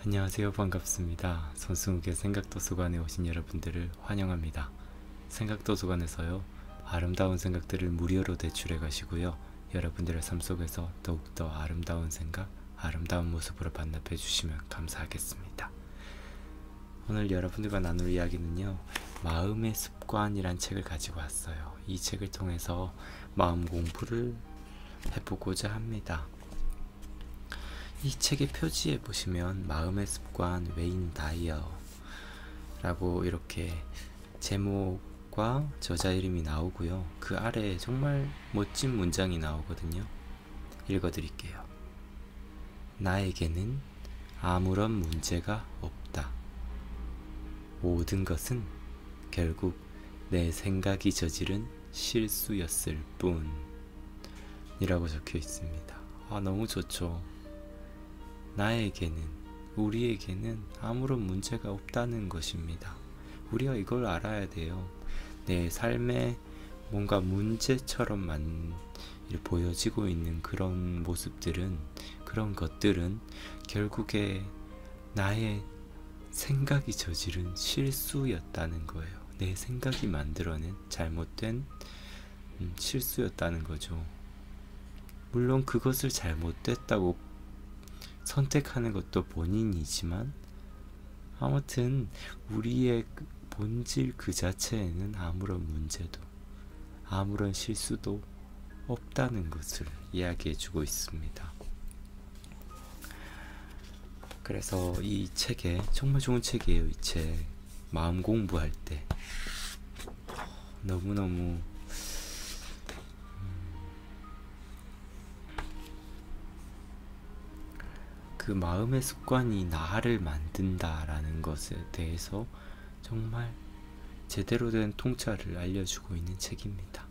안녕하세요. 반갑습니다. 손승욱의 생각도서관에 오신 여러분들을 환영합니다. 생각도서관에서요, 아름다운 생각들을 무료로 대출해 가시고요, 여러분들의 삶 속에서 더욱더 아름다운 생각, 아름다운 모습으로 반납해 주시면 감사하겠습니다. 오늘 여러분들과 나눌 이야기는요, 마음의 습관이란 책을 가지고 왔어요. 이 책을 통해서 마음 공부를 해보고자 합니다. 이 책의 표지에 보시면 마음의 습관 웨인 다이어 라고 이렇게 제목과 저자 이름이 나오고요, 그 아래에 정말 멋진 문장이 나오거든요. 읽어드릴게요. 나에게는 아무런 문제가 없다. 모든 것은 결국 내 생각이 저지른 실수였을 뿐 이라고 적혀 있습니다. 너무 좋죠. 나에게는, 우리에게는 아무런 문제가 없다는 것입니다. 우리가 이걸 알아야 돼요. 내 삶에 뭔가 문제처럼 보여지고 있는 그런 모습들은, 그런 것들은 결국에 나의 생각이 저지른 실수였다는 거예요. 내 생각이 만들어낸 잘못된 실수였다는 거죠. 물론 그것을 잘못됐다고 선택하는 것도 본인이지만, 아무튼 우리의 본질 그 자체에는 아무런 문제도, 아무런 실수도 없다는 것을 이야기해주고 있습니다. 그래서 이 책에, 정말 좋은 책이에요. 이 책 마음 공부할 때 너무너무 그 마음의 습관이 나를 만든다라는 것에 대해서 정말 제대로 된 통찰을 알려주고 있는 책입니다.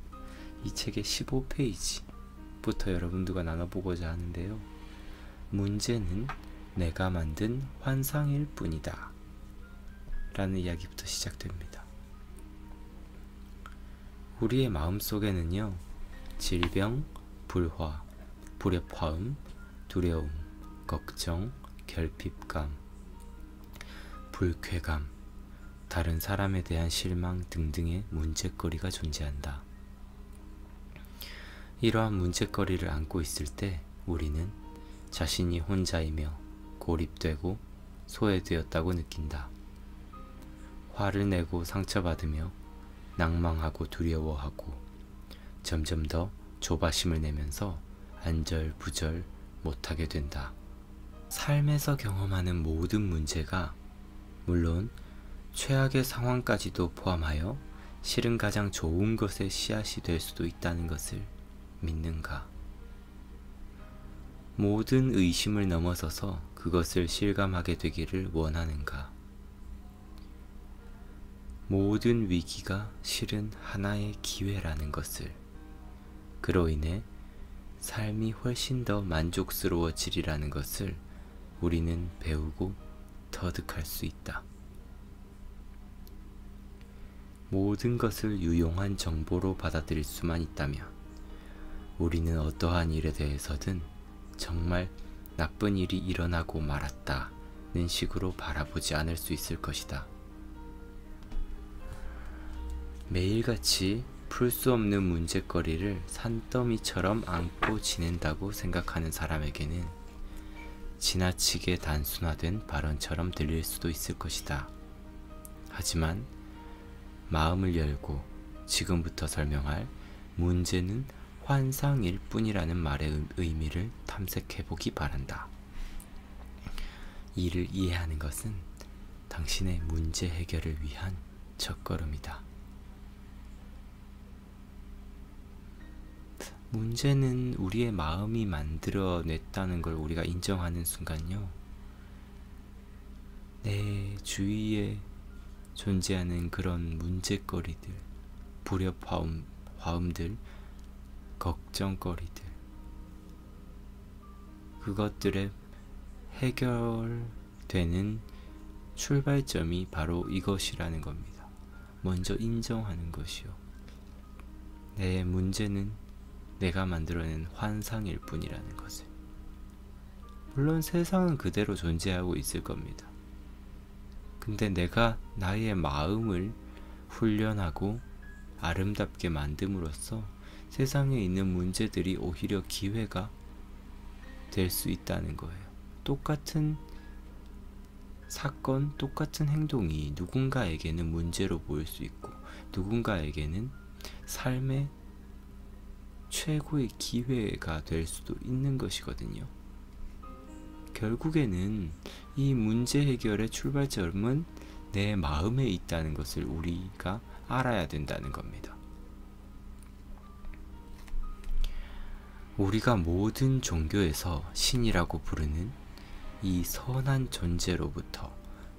이 책의 15페이지부터 여러분들과 나눠보고자 하는데요. 문제는 내가 만든 환상일 뿐이다 라는 이야기부터 시작됩니다. 우리의 마음속에는요, 질병, 불화, 불협화음, 두려움, 걱정, 결핍감, 불쾌감, 다른 사람에 대한 실망 등등의 문제거리가 존재한다. 이러한 문제거리를 안고 있을 때 우리는 자신이 혼자이며 고립되고 소외되었다고 느낀다. 화를 내고 상처받으며 낭망하고 두려워하고 점점 더 조바심을 내면서 안절부절 못하게 된다. 삶에서 경험하는 모든 문제가, 물론 최악의 상황까지도 포함하여 실은 가장 좋은 것의 씨앗이 될 수도 있다는 것을 믿는가? 모든 의심을 넘어서서 그것을 실감하게 되기를 원하는가? 모든 위기가 실은 하나의 기회라는 것을, 그로 인해 삶이 훨씬 더 만족스러워지리라는 것을 우리는 배우고 터득할 수 있다. 모든 것을 유용한 정보로 받아들일 수만 있다면 우리는 어떠한 일에 대해서든 정말 나쁜 일이 일어나고 말았다는 식으로 바라보지 않을 수 있을 것이다. 매일같이 풀 수 없는 문제거리를 산더미처럼 안고 지낸다고 생각하는 사람에게는 지나치게 단순화된 발언처럼 들릴 수도 있을 것이다. 하지만 마음을 열고 지금부터 설명할 문제는 환상일 뿐이라는 말의 의미를 탐색해보기 바란다. 이를 이해하는 것은 당신의 문제 해결을 위한 첫걸음이다. 문제는 우리의 마음이 만들어냈다는 걸 우리가 인정하는 순간요, 내 주위에 존재하는 그런 문제거리들, 불협화음들, 걱정거리들, 그것들의 해결되는 출발점이 바로 이것이라는 겁니다. 먼저 인정하는 것이요. 내 문제는 내가 만들어낸 환상일 뿐이라는 것을. 물론 세상은 그대로 존재하고 있을 겁니다. 근데 내가 나의 마음을 훈련하고 아름답게 만듦으로써 세상에 있는 문제들이 오히려 기회가 될 수 있다는 거예요. 똑같은 사건, 똑같은 행동이 누군가에게는 문제로 보일 수 있고 누군가에게는 삶의 최고의 기회가 될 수도 있는 것이거든요. 결국에는 이 문제 해결의 출발점은 내 마음에 있다는 것을 우리가 알아야 된다는 겁니다. 우리가 모든 종교에서 신이라고 부르는 이 선한 존재로부터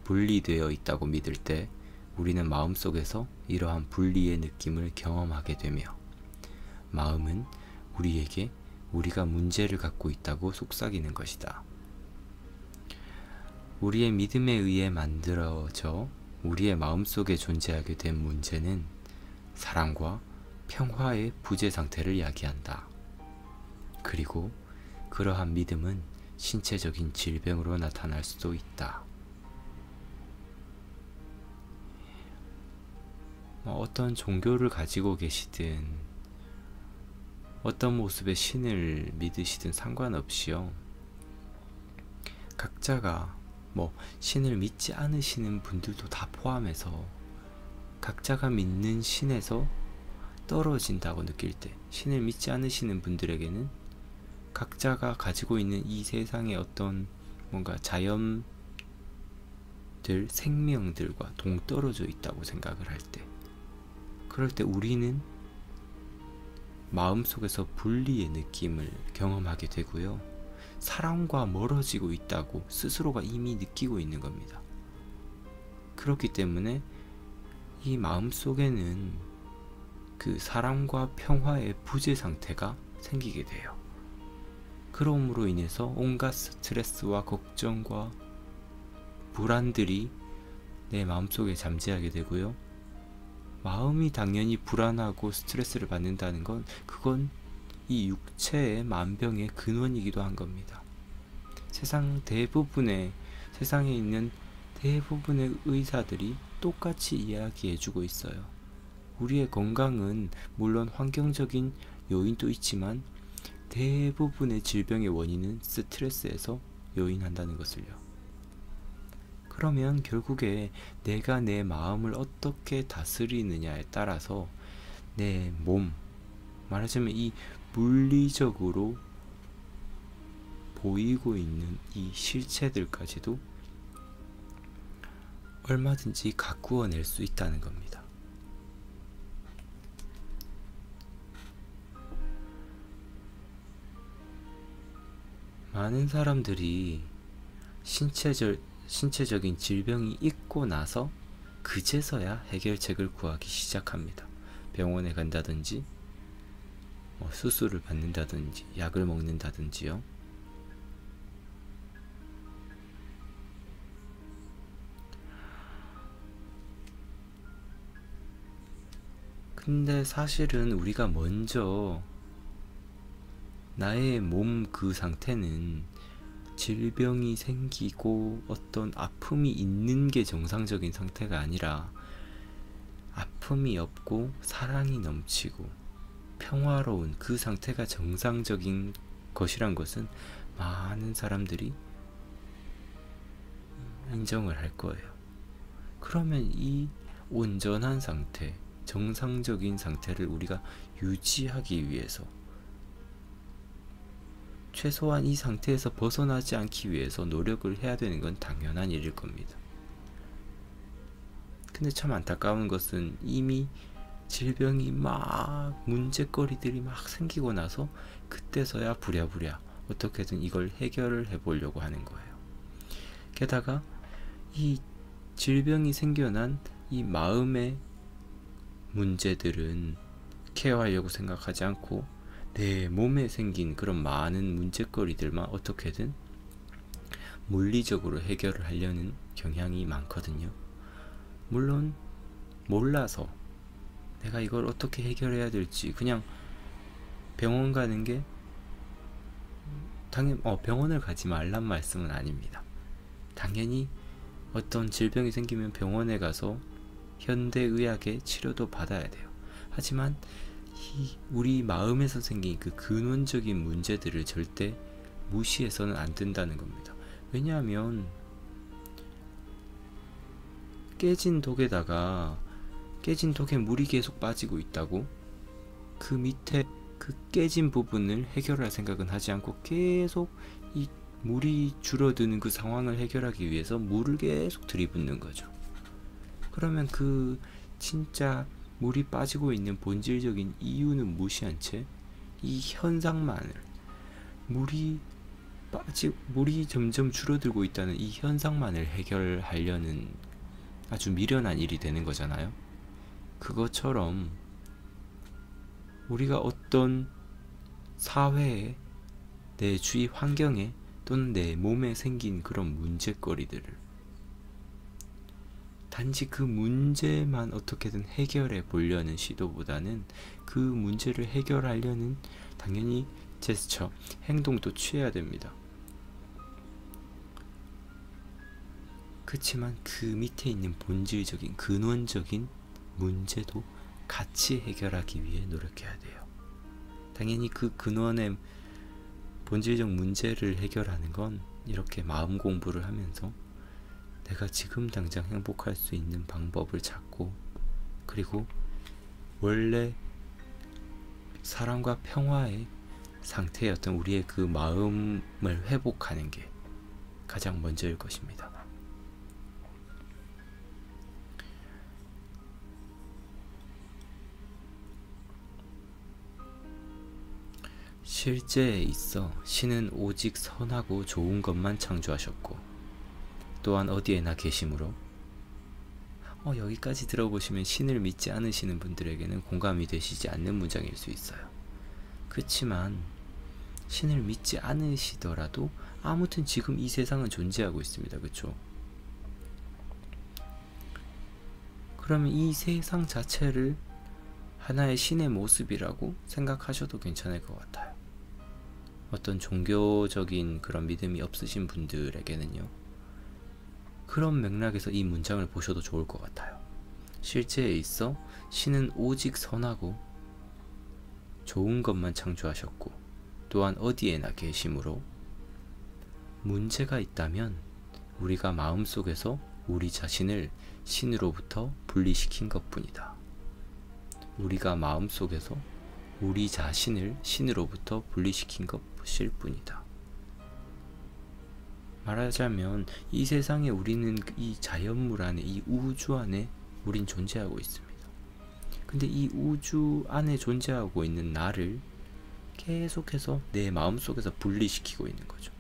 분리되어 있다고 믿을 때 우리는 마음속에서 이러한 분리의 느낌을 경험하게 되며 마음은 우리에게 우리가 문제를 갖고 있다고 속삭이는 것이다. 우리의 믿음에 의해 만들어져 우리의 마음속에 존재하게 된 문제는 사랑과 평화의 부재 상태를 이야기한다. 그리고 그러한 믿음은 신체적인 질병으로 나타날 수도 있다. 어떤 종교를 가지고 계시든 어떤 모습의 신을 믿으시든 상관없이요. 각자가 신을 믿지 않으시는 분들도 다 포함해서 각자가 믿는 신에서 떨어진다고 느낄 때, 신을 믿지 않으시는 분들에게는 각자가 가지고 있는 이 세상의 어떤 뭔가 자연들, 생명들과 동떨어져 있다고 생각을 할 때, 그럴 때 우리는 마음속에서 분리의 느낌을 경험하게 되고요. 사랑과 멀어지고 있다고 스스로가 이미 느끼고 있는 겁니다. 그렇기 때문에 이 마음속에는 그 사랑과 평화의 부재 상태가 생기게 돼요. 그러므로 인해서 온갖 스트레스와 걱정과 불안들이 내 마음속에 잠재하게 되고요. 마음이 당연히 불안하고 스트레스를 받는다는 건 그건 이 육체의 만병의 근원이기도 한 겁니다. 세상에 있는 대부분의 의사들이 똑같이 이야기해주고 있어요. 우리의 건강은 물론 환경적인 요인도 있지만 대부분의 질병의 원인은 스트레스에서 요인한다는 것을요. 그러면 결국에 내가 내 마음을 어떻게 다스리느냐에 따라서 내 몸, 말하자면 이 물리적으로 보이고 있는 이 실체들까지도 얼마든지 가꾸어낼 수 있다는 겁니다. 많은 사람들이 신체적인 질병이 있고 나서 그제서야 해결책을 구하기 시작합니다. 병원에 간다든지 수술을 받는다든지 약을 먹는다든지요. 근데 사실은 우리가 먼저 나의 몸 그 상태는 질병이 생기고 어떤 아픔이 있는 게 정상적인 상태가 아니라 아픔이 없고 사랑이 넘치고 평화로운 그 상태가 정상적인 것이란 것은 많은 사람들이 인정을 할 거예요. 그러면 이 온전한 상태, 정상적인 상태를 우리가 유지하기 위해서 최소한 이 상태에서 벗어나지 않기 위해서 노력을 해야 되는 건 당연한 일일 겁니다. 근데 참 안타까운 것은 이미 질병이 문제거리들이 막 생기고 나서 그때서야 부랴부랴 어떻게든 이걸 해결을 해보려고 하는 거예요. 게다가 이 질병이 생겨난 이 마음의 문제들은 케어하려고 생각하지 않고 내 몸에 생긴 그런 많은 문제거리들만 어떻게든 물리적으로 해결을 하려는 경향이 많거든요. 물론 몰라서 내가 이걸 어떻게 해결해야 될지 그냥 병원 가는 게 당연 병원을 가지 말란 말씀은 아닙니다. 당연히 어떤 질병이 생기면 병원에 가서 현대의학의 치료도 받아야 돼요. 하지만 우리 마음에서 생긴 그 근원적인 문제들을 절대 무시해서는 안 된다는 겁니다. 왜냐하면 깨진 독에다가 깨진 독에 물이 계속 빠지고 있다고 그 밑에 그 깨진 부분을 해결할 생각은 하지 않고 계속 이 물이 줄어드는 그 상황을 해결하기 위해서 물을 계속 들이붓는 거죠. 그러면 그 진짜 물이 빠지고 있는 본질적인 이유는 무시한 채 이 현상만을 물이 점점 줄어들고 있다는 이 현상만을 해결하려는 아주 미련한 일이 되는 거잖아요. 그것처럼 우리가 어떤 사회에, 내 주위 환경에 또는 내 몸에 생긴 그런 문제거리들을 단지 그 문제만 어떻게든 해결해 보려는 시도보다는 그 문제를 해결하려는 당연히 제스처, 행동도 취해야 됩니다. 그렇지만 그 밑에 있는 본질적인 근원적인 문제도 같이 해결하기 위해 노력해야 돼요. 당연히 그 근원의 본질적 문제를 해결하는 건 이렇게 마음 공부를 하면서 내가 지금 당장 행복할 수 있는 방법을 찾고, 그리고 원래 사랑과 평화의 상태였던 우리의 그 마음을 회복하는 게 가장 먼저일 것입니다. 실제에 있어 신은 오직 선하고 좋은 것만 창조하셨고 또한 어디에나 계심으로, 여기까지 들어보시면 신을 믿지 않으시는 분들에게는 공감이 되시지 않는 문장일 수 있어요. 그렇지만 신을 믿지 않으시더라도 아무튼 지금 이 세상은 존재하고 있습니다. 그렇죠? 그러면 이 세상 자체를 하나의 신의 모습이라고 생각하셔도 괜찮을 것 같아요. 어떤 종교적인 그런 믿음이 없으신 분들에게는요, 그런 맥락에서 이 문장을 보셔도 좋을 것 같아요. 실제에 있어 신은 오직 선하고 좋은 것만 창조하셨고 또한 어디에나 계심으로, 문제가 있다면 우리가 마음속에서 우리 자신을 신으로부터 분리시킨 것뿐이다. 우리가 마음속에서 우리 자신을 신으로부터 분리시킨 것일 뿐이다. 말하자면 이 세상에 우리는 이 자연물 안에, 이 우주 안에 우린 존재하고 있습니다. 근데 이 우주 안에 존재하고 있는 나를 계속해서 내 마음속에서 분리시키고 있는 거죠.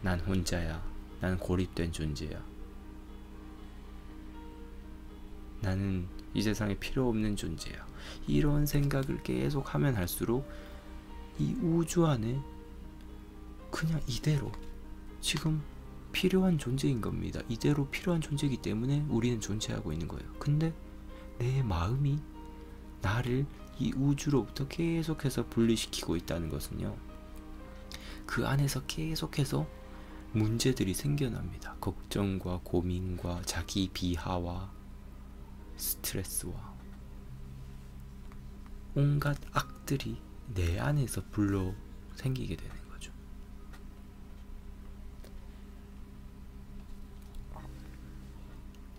난 혼자야. 난 고립된 존재야. 나는 이 세상에 필요 없는 존재야. 이런 생각을 계속 하면 할수록 이 우주 안에 그냥 이대로 지금 필요한 존재인 겁니다. 이대로 필요한 존재이기 때문에 우리는 존재하고 있는 거예요. 근데 내 마음이 나를 이 우주로부터 계속해서 분리시키고 있다는 것은요, 그 안에서 계속해서 문제들이 생겨납니다. 걱정과 고민과 자기 비하와 스트레스와 온갖 악들이 내 안에서 불러 생기게 되는 거죠.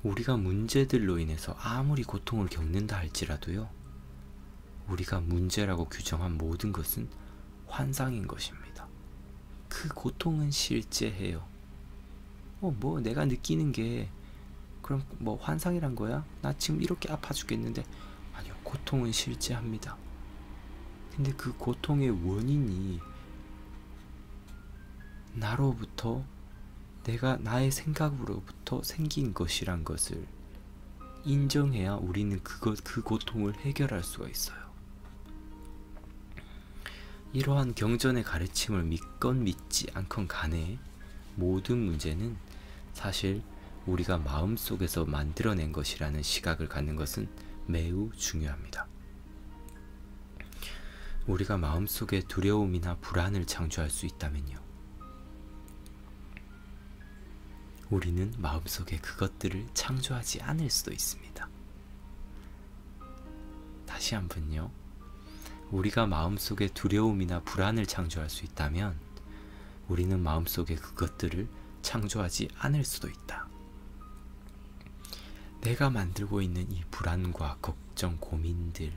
우리가 문제들로 인해서 아무리 고통을 겪는다 할지라도요, 우리가 문제라고 규정한 모든 것은 환상인 것입니다. 그 고통은 실제해요. 뭐 내가 느끼는 게 그럼 뭐 환상이란 거야? 나 지금 이렇게 아파 죽겠는데, 아니요, 고통은 실제합니다. 근데 그 고통의 원인이 나로부터, 내가 나의 생각으로부터 생긴 것이란 것을 인정해야 우리는 그 고통을 해결할 수가 있어요. 이러한 경전의 가르침을 믿건 믿지 않건 간에 모든 문제는 사실 우리가 마음속에서 만들어낸 것이라는 시각을 갖는 것은 매우 중요합니다. 우리가 마음속에 두려움이나 불안을 창조할 수 있다면요, 우리는 마음속에 그것들을 창조하지 않을 수도 있습니다. 다시 한번요. 우리가 마음속에 두려움이나 불안을 창조할 수 있다면 우리는 마음속에 그것들을 창조하지 않을 수도 있다. 내가 만들고 있는 이 불안과 걱정, 고민들,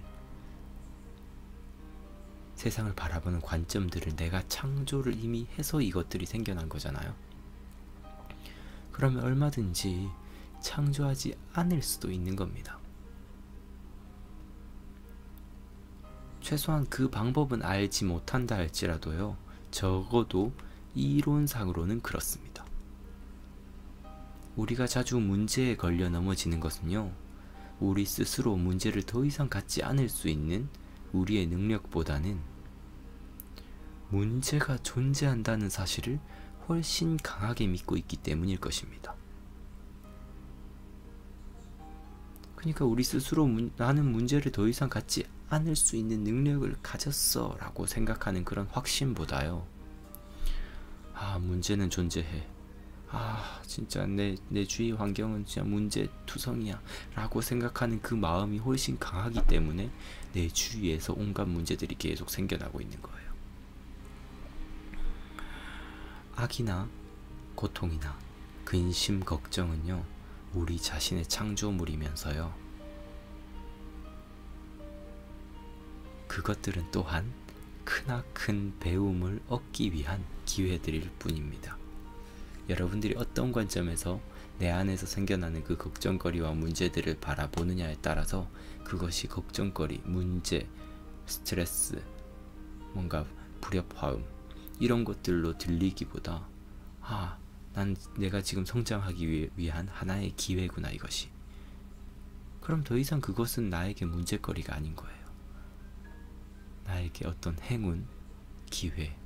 세상을 바라보는 관점들을 내가 창조를 이미 해서 이것들이 생겨난 거잖아요. 그러면 얼마든지 창조하지 않을 수도 있는 겁니다. 최소한 그 방법은 알지 못한다 할지라도요, 적어도 이론상으로는 그렇습니다. 우리가 자주 문제에 걸려 넘어지는 것은요, 우리 스스로 문제를 더 이상 갖지 않을 수 있는 우리의 능력보다는 문제가 존재한다는 사실을 훨씬 강하게 믿고 있기 때문일 것입니다. 그러니까 우리 스스로 나는 문제를 더 이상 갖지 않을 수 있는 능력을 가졌어 라고 생각하는 그런 확신보다요, 문제는 존재해, 진짜 내 주위 환경은 진짜 문제투성이야 라고 생각하는 그 마음이 훨씬 강하기 때문에 내 주위에서 온갖 문제들이 계속 생겨나고 있는 거예요. 악이나 고통이나 근심, 걱정은요, 우리 자신의 창조물이면서요, 그것들은 또한 크나큰 배움을 얻기 위한 기회들일 뿐입니다. 여러분들이 어떤 관점에서 내 안에서 생겨나는 그 걱정거리와 문제들을 바라보느냐에 따라서 그것이 걱정거리, 문제, 스트레스, 뭔가 불협화음 이런 것들로 들리기보다 난 내가 지금 성장하기 위한 하나의 기회구나 이것이. 그럼 더 이상 그것은 나에게 문제거리가 아닌 거예요. 나에게 어떤 행운, 기회,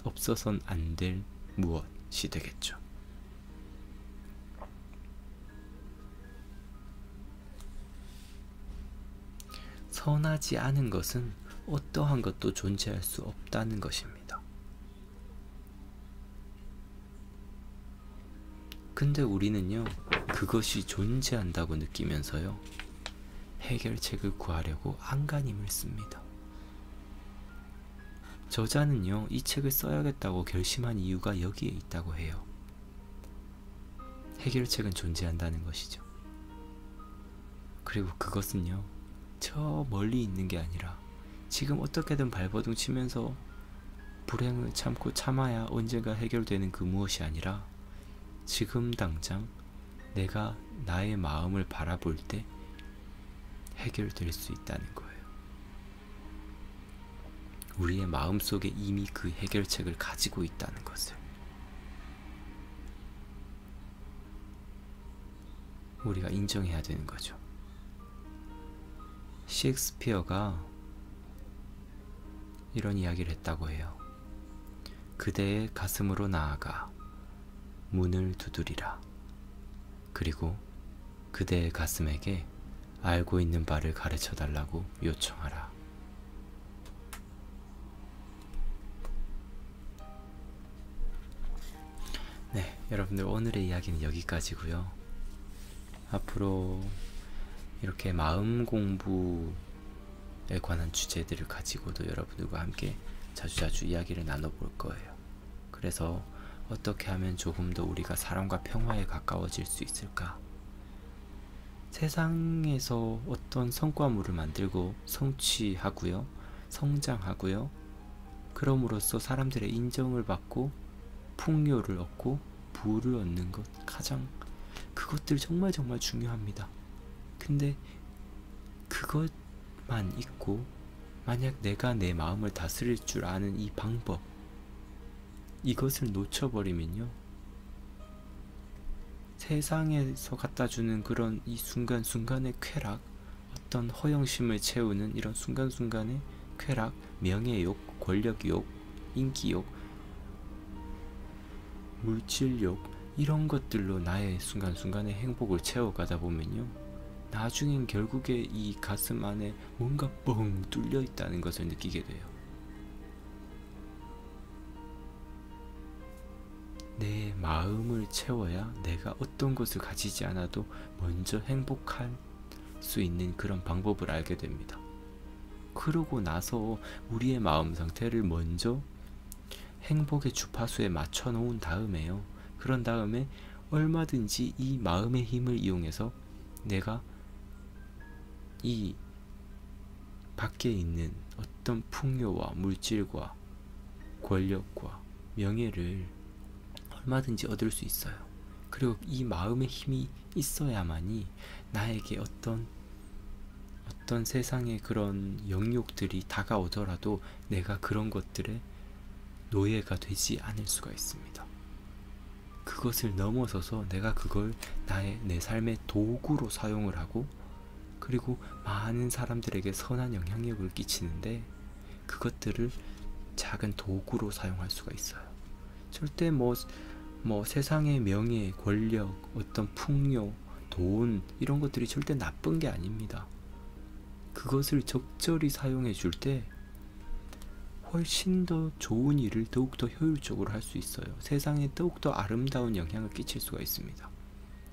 없어선 안 될 무엇이 되겠죠. 선하지 않은 것은 어떠한 것도 존재할 수 없다는 것입니다. 근데 우리는요, 그것이 존재한다고 느끼면서요, 해결책을 구하려고 안간힘을 씁니다. 저자는요, 이 책을 써야겠다고 결심한 이유가 여기에 있다고 해요. 해결책은 존재한다는 것이죠. 그리고 그것은요, 저 멀리 있는 게 아니라 지금 어떻게든 발버둥 치면서 불행을 참고 참아야 언젠가 해결되는 그 무엇이 아니라 지금 당장 내가 나의 마음을 바라볼 때 해결될 수 있다는 거예요. 우리의 마음속에 이미 그 해결책을 가지고 있다는 것을 우리가 인정해야 되는 거죠. 셰익스피어가 이런 이야기를 했다고 해요. 그대의 가슴으로 나아가 문을 두드리라. 그리고 그대의 가슴에게 알고 있는 바를 가르쳐 달라고 요청하라. 네, 여러분들 오늘의 이야기는 여기까지고요. 앞으로 이렇게 마음 공부에 관한 주제들을 가지고도 여러분들과 함께 자주자주 이야기를 나눠볼 거예요. 그래서 어떻게 하면 조금 더 우리가 사랑과 평화에 가까워질 수 있을까? 세상에서 어떤 성과물을 만들고 성취하고요, 성장하고요, 그럼으로써 사람들의 인정을 받고 풍요를 얻고 부를 얻는 것, 가장 그것들 정말 중요합니다. 근데 그것만 있고 만약 내가 내 마음을 다스릴 줄 아는 이 방법, 이것을 놓쳐버리면요, 세상에서 갖다주는 그런 이 순간순간의 쾌락, 어떤 허영심을 채우는 이런 순간순간의 쾌락, 명예욕, 권력욕, 인기욕, 물질욕, 이런 것들로 나의 순간순간의 행복을 채워가다 보면요, 나중엔 결국에 이 가슴 안에 뭔가 뻥 뚫려 있다는 것을 느끼게 돼요. 내 마음을 채워야 내가 어떤 것을 가지지 않아도 먼저 행복할 수 있는 그런 방법을 알게 됩니다. 그러고 나서 우리의 마음 상태를 먼저 행복의 주파수에 맞춰 놓은 다음에요. 그런 다음에 얼마든지 이 마음의 힘을 이용해서 내가 이 밖에 있는 어떤 풍요와 물질과 권력과 명예를 얼마든지 얻을 수 있어요. 그리고 이 마음의 힘이 있어야만이 나에게 어떤 세상의 그런 영욕들이 다가오더라도 내가 그런 것들에 노예가 되지 않을 수가 있습니다. 그것을 넘어서서 내가 그걸 내 삶의 도구로 사용을 하고, 그리고 많은 사람들에게 선한 영향력을 끼치는데 그것들을 작은 도구로 사용할 수가 있어요. 절대 뭐 세상의 명예, 권력, 어떤 풍요, 돈 이런 것들이 절대 나쁜 게 아닙니다. 그것을 적절히 사용해 줄 때 훨씬 더 좋은 일을 더욱더 효율적으로 할 수 있어요. 세상에 더욱더 아름다운 영향을 끼칠 수가 있습니다.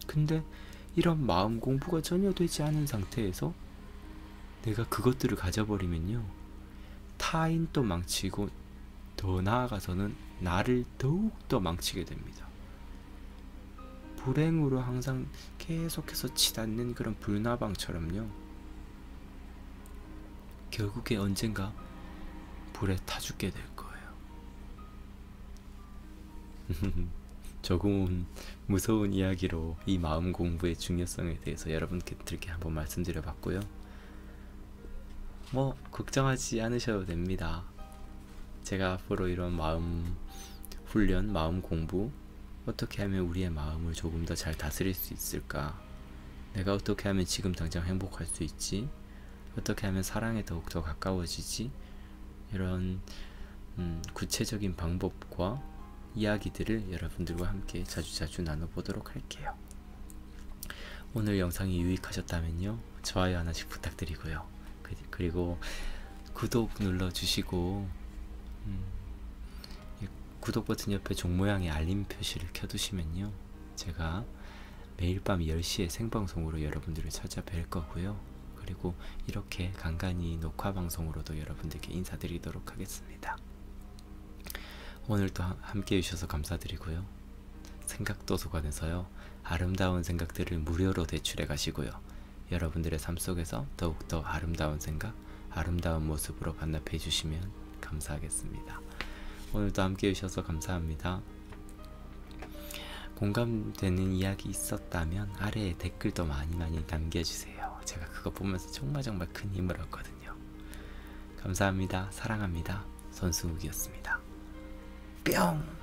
근데 이런 마음 공부가 전혀 되지 않은 상태에서 내가 그것들을 가져버리면요, 타인도 망치고 더 나아가서는 나를 더욱더 망치게 됩니다. 불행으로 항상 계속해서 치닫는 그런 불나방처럼요, 결국에 언젠가 불에 타 죽게 될 거예요. 조금 무서운 이야기로 이 마음 공부의 중요성에 대해서 여러분들께 한번 말씀드려봤고요. 뭐 걱정하지 않으셔도 됩니다. 제가 앞으로 이런 마음 훈련, 마음 공부, 어떻게 하면 우리의 마음을 조금 더 잘 다스릴 수 있을까, 내가 어떻게 하면 지금 당장 행복할 수 있지, 어떻게 하면 사랑에 더욱더 가까워지지, 이런 구체적인 방법과 이야기들을 여러분들과 함께 자주자주 나눠보도록 할게요. 오늘 영상이 유익하셨다면요, 좋아요 하나씩 부탁드리고요. 그리고 구독 눌러주시고 구독 버튼 옆에 종 모양의 알림 표시를 켜두시면요, 제가 매일 밤 10시에 생방송으로 여러분들을 찾아뵐 거고요. 그리고 이렇게 간간히 녹화 방송으로도 여러분들께 인사드리도록 하겠습니다. 오늘도 함께 해주셔서 감사드리고요. 생각도서관에서요, 아름다운 생각들을 무료로 대출해 가시고요, 여러분들의 삶 속에서 더욱더 아름다운 생각, 아름다운 모습으로 반납해 주시면 감사하겠습니다. 오늘도 함께 해주셔서 감사합니다. 공감되는 이야기 있었다면 아래에 댓글도 많이 남겨주세요. 제가 그거 보면서 정말 큰 힘을 얻거든요. 감사합니다. 사랑합니다. 손승욱이었습니다. 뿅!